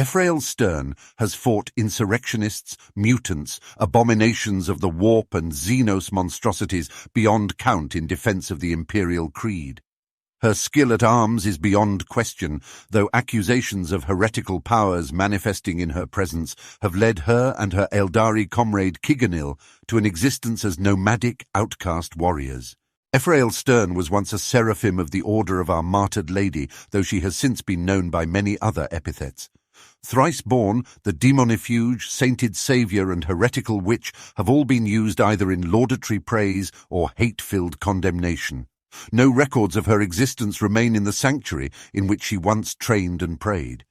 Ephrael Stern has fought insurrectionists, mutants, abominations of the warp and xenos monstrosities beyond count in defense of the Imperial Creed. Her skill at arms is beyond question, though accusations of heretical powers manifesting in her presence have led her and her Aeldari comrade Kyganil to an existence as nomadic, outcast warriors. Ephrael Stern was once a seraphim of the Order of our Martyred Lady, though she has since been known by many other epithets. Thrice born, the demonifuge, sainted saviour and heretical witch have all been used either in laudatory praise or hate-filled condemnation. No records of her existence remain in the sanctuary in which she once trained and prayed.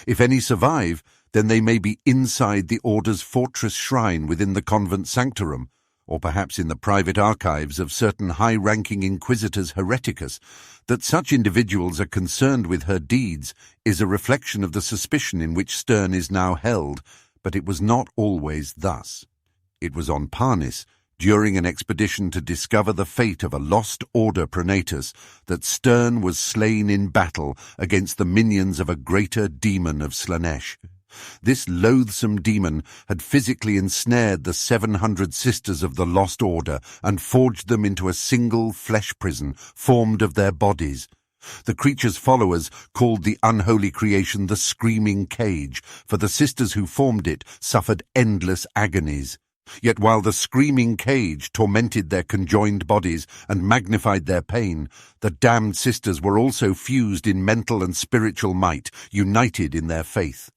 If any survive, then they may be inside the Order's fortress shrine within the convent sanctorum, or perhaps in the private archives of certain high-ranking inquisitors hereticus. That such individuals are concerned with her deeds is a reflection of the suspicion in which Stern is now held, but it was not always thus. It was on Parnis, during an expedition to discover the fate of a lost order pronatus, that Stern was slain in battle against the minions of a greater demon of Slaanesh. This loathsome demon had physically ensnared the 700 sisters of the Lost Order and forged them into a single flesh prison formed of their bodies. The creature's followers called the unholy creation the Screaming Cage, for the sisters who formed it suffered endless agonies. Yet while the Screaming Cage tormented their conjoined bodies and magnified their pain, the damned sisters were also fused in mental and spiritual might, united in their faith.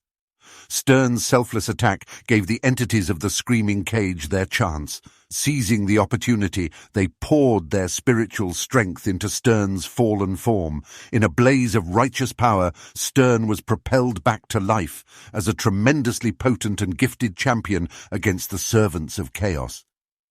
Stern's selfless attack gave the entities of the Screaming Cage their chance. Seizing the opportunity, they poured their spiritual strength into Stern's fallen form. In a blaze of righteous power, Stern was propelled back to life as a tremendously potent and gifted champion against the servants of chaos.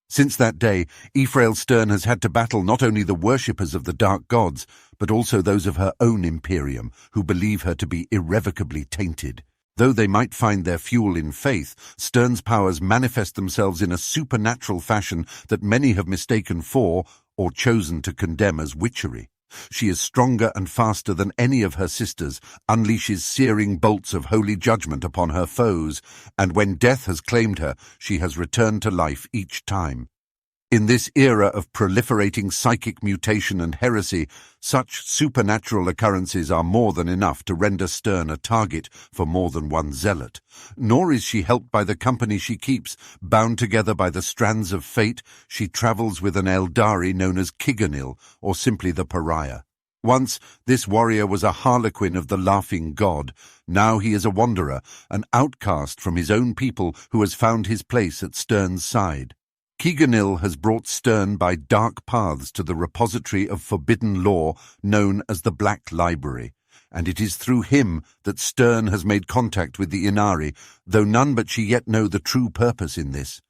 Since that day, Ephrael Stern has had to battle not only the worshippers of the dark gods, but also those of her own imperium, who believe her to be irrevocably tainted. Though they might find their fuel in faith, Stern's powers manifest themselves in a supernatural fashion that many have mistaken for, or chosen to condemn as witchery. She is stronger and faster than any of her sisters, unleashes searing bolts of holy judgment upon her foes, and when death has claimed her, she has returned to life each time. In this era of proliferating psychic mutation and heresy, such supernatural occurrences are more than enough to render Stern a target for more than one zealot. Nor is she helped by the company she keeps. Bound together by the strands of fate, she travels with an Aeldari known as Kyganil, or simply the Pariah. Once, this warrior was a harlequin of the laughing god. Now he is a wanderer, an outcast from his own people who has found his place at Stern's side. Kyganil has brought Stern by dark paths to the repository of forbidden law known as the Black Library, and it is through him that Stern has made contact with the Inari, though none but she yet know the true purpose in this.